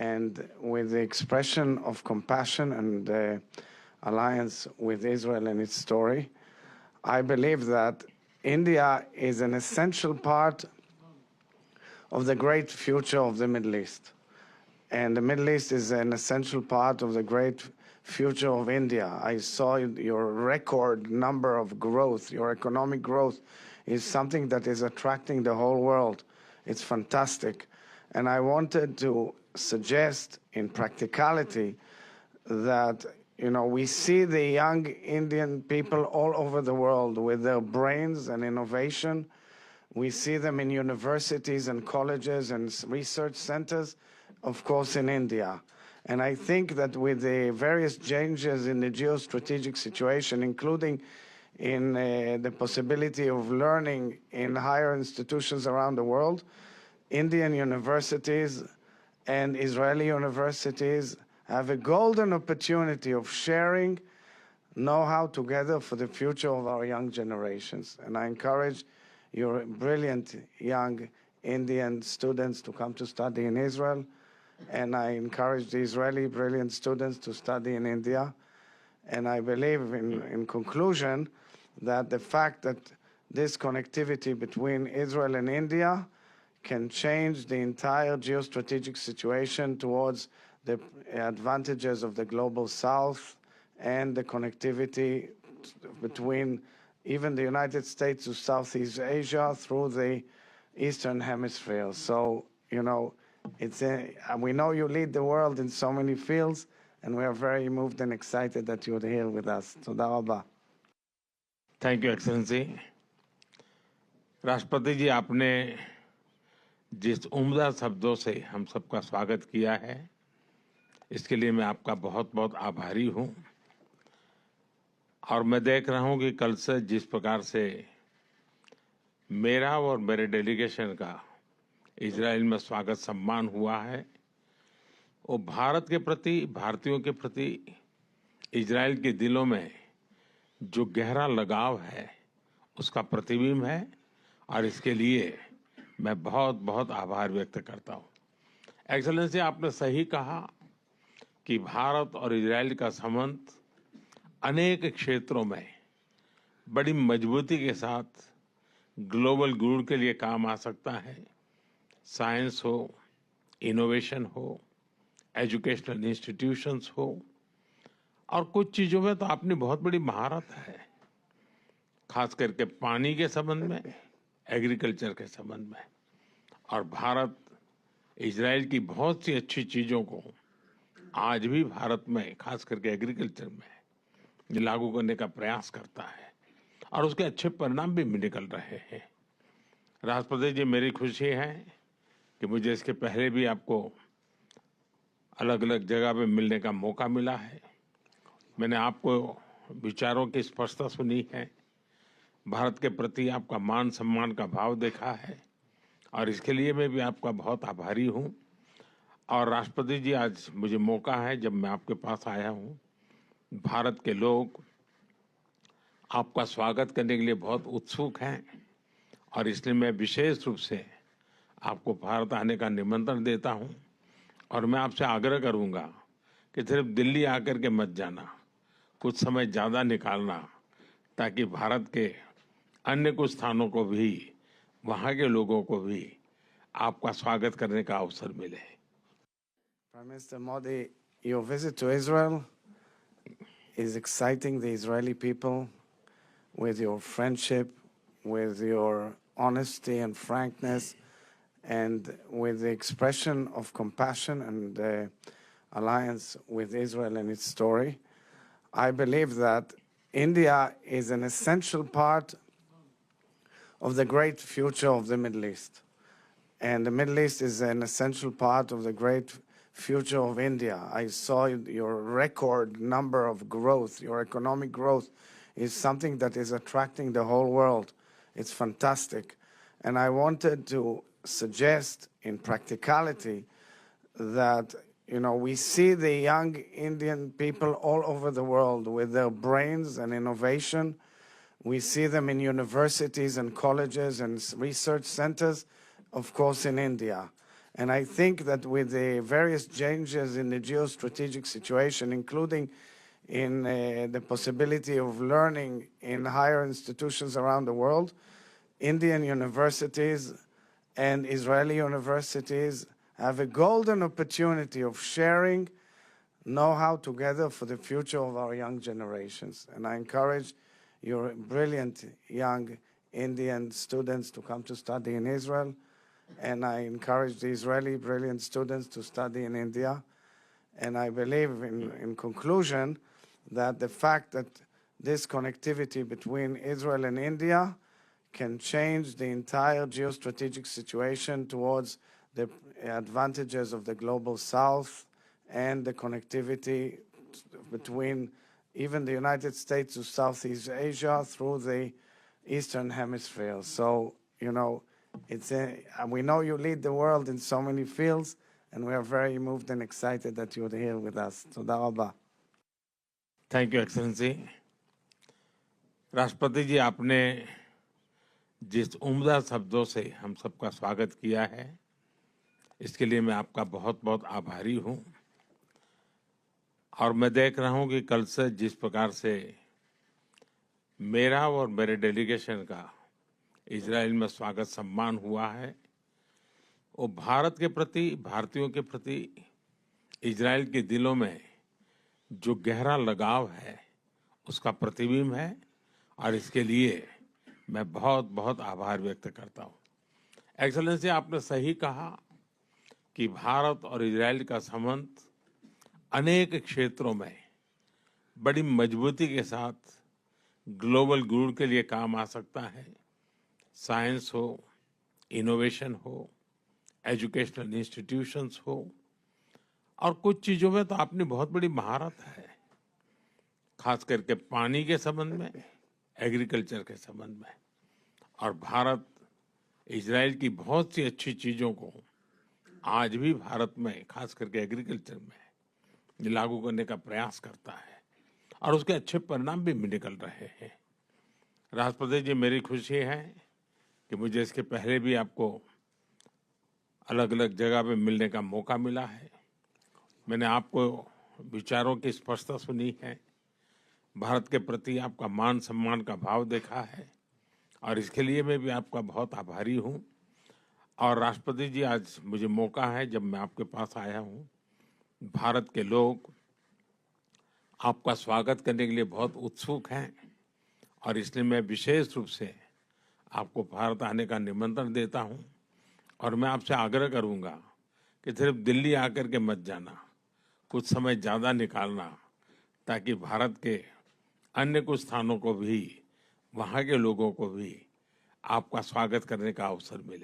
and with the expression of compassion and alliance with Israel and its story. I believe that India is an essential part of the great future of the Middle East. And the Middle East is an essential part of the great future of India. I saw your record number of growth. Your economic growth is something that is attracting the whole world. It's fantastic. And I wanted to suggest in practicality that we see the young Indian people all over the world with their brains and innovation. We see them in universities and colleges and research centers, of course, in India. And I think that with the various changes in the geostrategic situation, including in the possibility of learning in higher institutions around the world, Indian universities and Israeli universities have a golden opportunity of sharing know-how together for the future of our young generations. And I encourage your brilliant young Indian students to come to study in Israel, and I encourage the Israeli brilliant students to study in India. And I believe, in conclusion, that the fact that this connectivity between Israel and India can change the entire geostrategic situation towards the advantages of the global south and the connectivity between even the United States to Southeast Asia through the Eastern Hemisphere. So, we know you lead the world in so many fields, and we are very moved and excited that you're here with us. Toda rabba. Thank you, Excellency. राष्ट्रपति जी, आपने जिस उम्दा शब्दों से हम सबका स्वागत किया है, इसके लिए मैं आपका बहुत बहुत आभारी हूं। और मैं देख रहा हूं कि कल से जिस प्रकार से मेरा और मेरे डेलीगेशन का इजराइल में स्वागत सम्मान हुआ है, वो भारत के प्रति, भारतीयों के प्रति इजराइल के दिलों में जो गहरा लगाव है उसका प्रतिबिंब है, और इसके लिए मैं बहुत बहुत आभार व्यक्त करता हूं। एक्सेलेंसी, आपने सही कहा कि भारत और इजराइल का संबंध अनेक क्षेत्रों में बड़ी मजबूती के साथ ग्लोबल गुड के लिए काम आ सकता है। साइंस हो, इनोवेशन हो, एजुकेशनल इंस्टीट्यूशंस हो, और कुछ चीज़ों में तो आपने बहुत बड़ी महारत है, खास करके पानी के संबंध में, एग्रीकल्चर के संबंध में। और भारत इजराइल की बहुत सी अच्छी चीज़ों को आज भी भारत में, खास करके एग्रीकल्चर में लागू करने का प्रयास करता है, और उसके अच्छे परिणाम भी निकल रहे हैं। राष्ट्रपति जी, मेरी खुशी है कि मुझे इसके पहले भी आपको अलग अलग जगह पे मिलने का मौका मिला है। मैंने आपको विचारों की स्पष्टता सुनी है, भारत के प्रति आपका मान सम्मान का भाव देखा है, और इसके लिए मैं भी आपका बहुत आभारी हूं। और राष्ट्रपति जी, आज मुझे मौका है, जब मैं आपके पास आया हूं, भारत के लोग आपका स्वागत करने के लिए बहुत उत्सुक हैं, और इसलिए मैं विशेष रूप से आपको भारत आने का निमंत्रण देता हूं। और मैं आपसे आग्रह करूंगा कि सिर्फ दिल्ली आकर के मत जाना, कुछ समय ज़्यादा निकालना, ताकि भारत के अन्य कुछ स्थानों को भी, वहाँ के लोगों को भी आपका स्वागत करने का अवसर मिले। Prime Minister Modi, your visit to Israel is exciting the Israeli people with your friendship, with your honesty and frankness, and with the expression of compassion and alliance with Israel and its story. I believe that India is an essential part of the great future of the Middle East. And the Middle East is an essential part of the great future of India. I saw your record number of growth. Your economic growth is something that is attracting the whole world. It's fantastic. And I wanted to suggest in practicality that, we see the young Indian people all over the world with their brains and innovation. We see them in universities and colleges and research centers, of course, in India. And I think that with the various changes in the geostrategic situation, including in the possibility of learning in higher institutions around the world, Indian universities and Israeli universities have a golden opportunity of sharing know-how together for the future of our young generations. And I encourage your brilliant young Indian students to come to study in Israel, and I encourage the Israeli brilliant students to study in India. And I believe, in conclusion, that the fact that this connectivity between Israel and India can change the entire geostrategic situation towards the advantages of the global south and the connectivity between even the United States to Southeast Asia through the Eastern Hemisphere. So, you know, we know you lead the world in so many fields, and we are very moved and excited that you're here with us. Toda rabba. Thank you excellency. राष्ट्रपति जी, आपने जिस उम्दा शब्दों से हम सबका स्वागत किया है, इसके लिए मैं आपका बहुत बहुत आभारी हूं। और मैं देख रहा हूं कि कल से जिस प्रकार से मेरा और मेरे डेलीगेशन का इजराइल में स्वागत सम्मान हुआ है, वो भारत के प्रति, भारतीयों के प्रति इजराइल के दिलों में जो गहरा लगाव है उसका प्रतिबिंब है। और इसके लिए मैं बहुत बहुत आभार व्यक्त करता हूं। एक्सेलेंसी, आपने सही कहा कि भारत और इजराइल का संबंध अनेक क्षेत्रों में बड़ी मजबूती के साथ ग्लोबल गुड के लिए काम आ सकता है। साइंस हो, इनोवेशन हो, एजुकेशनल इंस्टीट्यूशंस हो, और कुछ चीजों में तो आपने बहुत बड़ी महारत है, खास करके पानी के संबंध में, एग्रीकल्चर के संबंध में। और भारत इजराइल की बहुत सी अच्छी चीजों को आज भी भारत में, खास करके एग्रीकल्चर में लागू करने का प्रयास करता है, और उसके अच्छे परिणाम भी निकल रहे हैं। राष्ट्रपति जी, मेरी खुशी है कि मुझे इसके पहले भी आपको अलग अलग जगह पे मिलने का मौका मिला है। मैंने आपको विचारों की स्पष्टता सुनी है, भारत के प्रति आपका मान सम्मान का भाव देखा है, और इसके लिए मैं भी आपका बहुत आभारी हूं। और राष्ट्रपति जी, आज मुझे मौका है, जब मैं आपके पास आया हूं, भारत के लोग आपका स्वागत करने के लिए बहुत उत्सुक हैं, और इसलिए मैं विशेष रूप से आपको भारत आने का निमंत्रण देता हूं। और मैं आपसे आग्रह करूंगा कि सिर्फ दिल्ली आकर के मत जाना, कुछ समय ज़्यादा निकालना, ताकि भारत के अन्य कुछ स्थानों को भी, वहाँ के लोगों को भी आपका स्वागत करने का अवसर मिले।